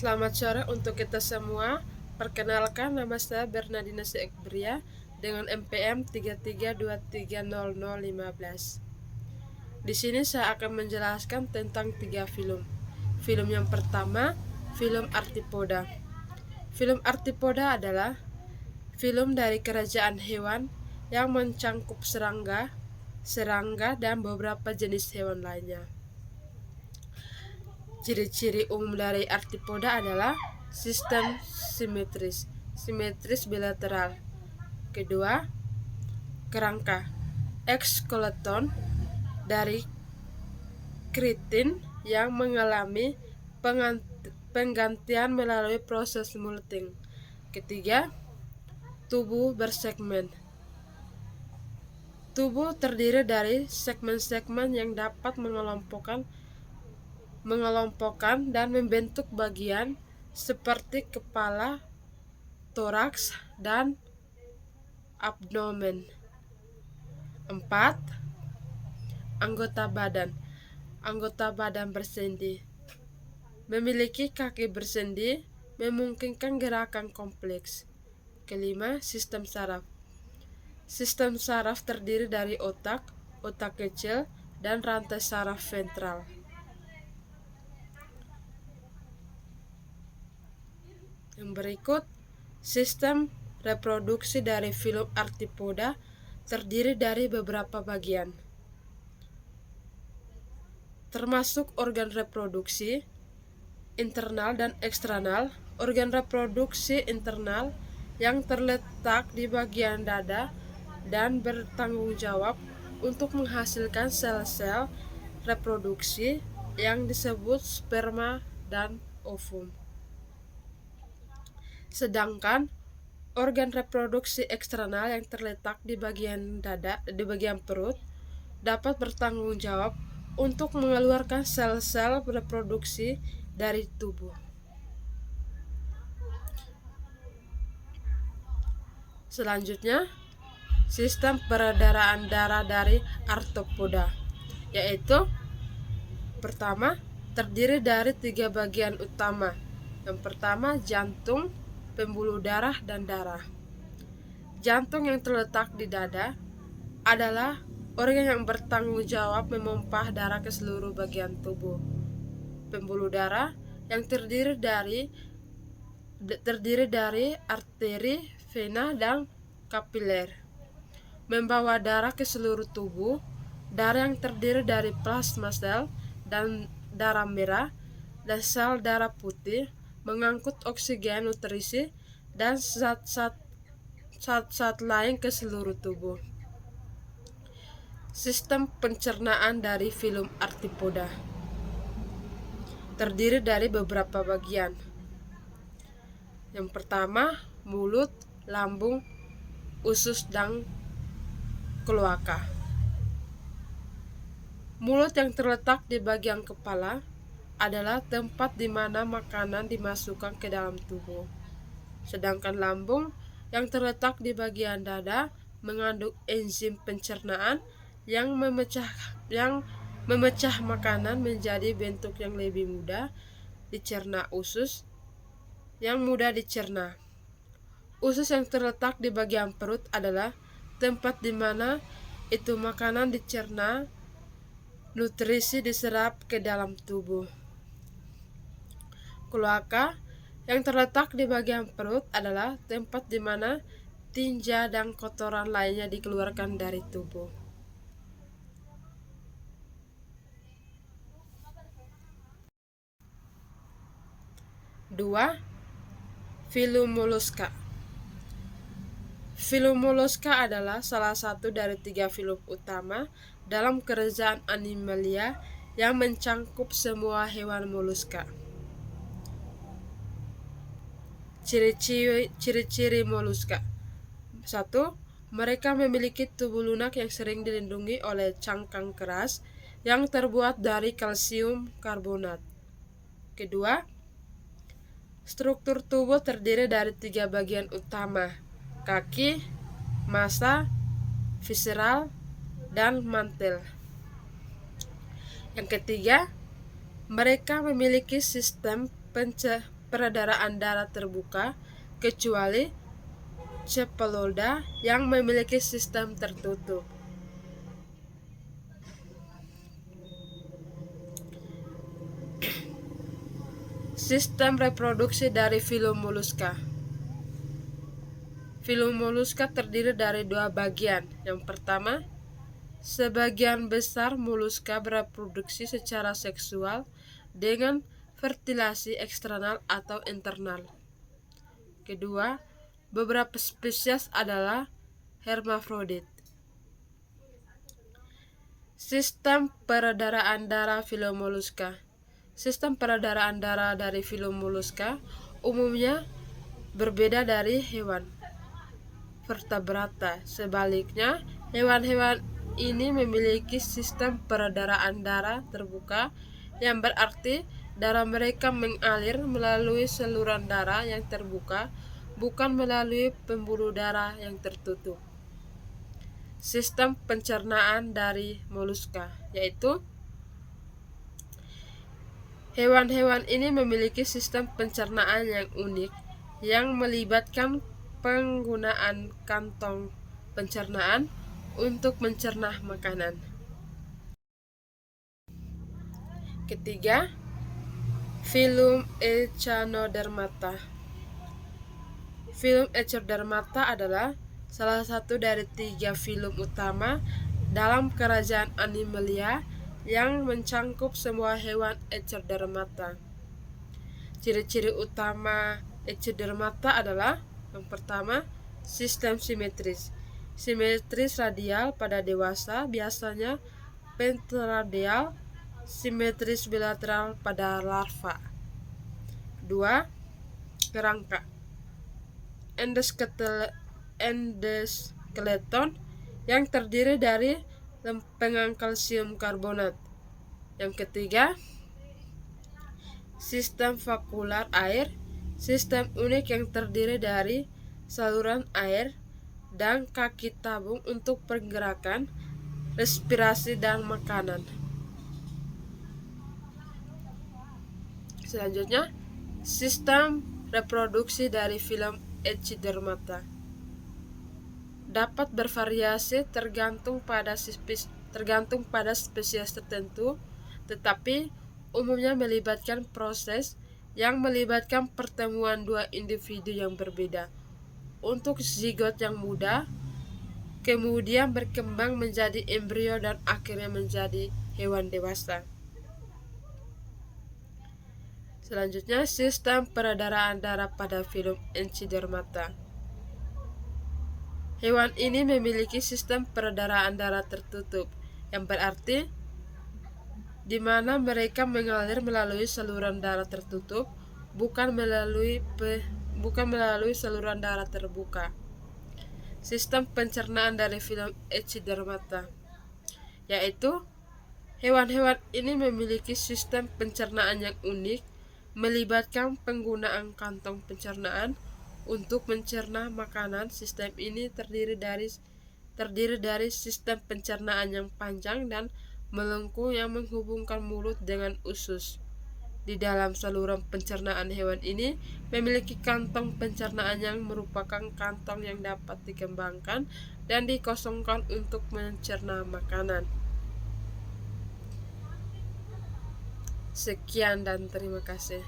Selamat sore untuk kita semua. Perkenalkan, nama saya Bernardina Seekbria dengan MPM 33230015. Di sini saya akan menjelaskan tentang 3 film. Film yang pertama, film Arthropoda. Film Arthropoda adalah film dari kerajaan hewan yang mencangkup serangga, dan beberapa jenis hewan lainnya. Ciri-ciri umum dari Arthropoda adalah sistem simetris bilateral. Kedua, kerangka ekskeleton dari keratin yang mengalami penggantian melalui proses molting. Ketiga, tubuh bersegmen. Tubuh terdiri dari segmen-segmen yang dapat mengelompokkan dan membentuk bagian seperti kepala, toraks, dan abdomen. 4. Anggota badan. Anggota badan bersendi. Memiliki kaki bersendi, memungkinkan gerakan kompleks. Kelima, sistem saraf. Sistem saraf terdiri dari otak kecil, dan rantai saraf ventral. Yang berikut, sistem reproduksi dari film Arthropoda terdiri dari beberapa bagian, termasuk organ reproduksi internal dan eksternal. Organ reproduksi internal yang terletak di bagian dada dan bertanggung jawab untuk menghasilkan sel-sel reproduksi yang disebut sperma dan ovum. Sedangkan organ reproduksi eksternal yang terletak di bagian perut dapat bertanggung jawab untuk mengeluarkan sel-sel reproduksi dari tubuh. Selanjutnya, sistem peredaran darah dari Arthropoda, yaitu pertama, terdiri dari 3 bagian utama. Yang pertama, jantung, pembuluh darah, dan darah. Jantung yang terletak di dada adalah organ yang bertanggung jawab memompah darah ke seluruh bagian tubuh. Pembuluh darah yang terdiri dari arteri, vena, dan kapiler, membawa darah ke seluruh tubuh. Darah yang terdiri dari plasma sel dan darah merah dan sel darah putih mengangkut oksigen, nutrisi, dan zat lain ke seluruh tubuh. Sistem pencernaan dari film Arthropoda terdiri dari beberapa bagian. Yang pertama, mulut, lambung, usus, dan kloaka. Mulut yang terletak di bagian kepala adalah tempat di mana makanan dimasukkan ke dalam tubuh. Sedangkan lambung yang terletak di bagian dada mengandung enzim pencernaan yang memecah makanan menjadi bentuk yang lebih mudah dicerna. Usus yang mudah dicerna. Usus yang terletak di bagian perut adalah tempat di mana itu makanan dicerna, nutrisi diserap ke dalam tubuh. Kloaka yang terletak di bagian perut adalah tempat di mana tinja dan kotoran lainnya dikeluarkan dari tubuh. Dua, filum mollusca. Filum mollusca adalah salah satu dari 3 filum utama dalam kerajaan Animalia yang mencangkup semua hewan moluska. Ciri-ciri moluska. 1. Mereka memiliki tubuh lunak yang sering dilindungi oleh cangkang keras yang terbuat dari kalsium karbonat. Kedua, struktur tubuh terdiri dari 3 bagian utama: kaki, massa, visceral, dan mantel. Yang ketiga, mereka memiliki sistem peredaran darah terbuka, kecuali Cephaloda yang memiliki sistem tertutup. Sistem reproduksi dari filum moluska. Filum moluska terdiri dari dua bagian. Yang pertama, sebagian besar moluska bereproduksi secara seksual dengan fertilasi eksternal atau internal. Kedua, beberapa spesies adalah hermafrodit. Sistem peredaran darah filum moluska. Sistem peredaran darah dari filum moluska umumnya berbeda dari hewan vertebrata. Sebaliknya, hewan-hewan ini memiliki sistem peredaran darah terbuka, yang berarti darah mereka mengalir melalui saluran darah yang terbuka, bukan melalui pembuluh darah yang tertutup. Sistem pencernaan dari moluska, yaitu hewan-hewan ini memiliki sistem pencernaan yang unik yang melibatkan penggunaan kantong pencernaan untuk mencerna makanan. Ketiga, filum Echinodermata. Filum Echinodermata adalah salah satu dari 3 filum utama dalam kerajaan Animalia yang mencangkup semua hewan Echinodermata. Ciri-ciri utama Echinodermata adalah: yang pertama, sistem simetris. Simetris radial pada dewasa, biasanya pentaradial. Simetris bilateral pada larva. 2. Kerangka. Endoskeleton yang terdiri dari lempengan kalsium karbonat. Yang ketiga, sistem vakuolar air. Sistem unik yang terdiri dari saluran air dan kaki tabung untuk pergerakan, respirasi, dan makanan. Selanjutnya, sistem reproduksi dari filum Echinodermata dapat bervariasi tergantung pada spesies tertentu, tetapi umumnya melibatkan proses yang melibatkan pertemuan dua individu yang berbeda. Untuk zigot yang muda, kemudian berkembang menjadi embrio dan akhirnya menjadi hewan dewasa. Selanjutnya, sistem peredaran darah pada filum Echinodermata. Hewan ini memiliki sistem peredaran darah tertutup, yang berarti di mana mereka mengalir melalui saluran darah tertutup, bukan melalui saluran darah terbuka. Sistem pencernaan dari filum Echinodermata, yaitu hewan-hewan ini memiliki sistem pencernaan yang unik, melibatkan penggunaan kantong pencernaan untuk mencerna makanan. Sistem ini terdiri dari sistem pencernaan yang panjang dan melengkung yang menghubungkan mulut dengan usus. Di dalam saluran pencernaan, hewan ini memiliki kantong pencernaan yang merupakan kantong yang dapat dikembangkan dan dikosongkan untuk mencerna makanan. Sekian dan terima kasih.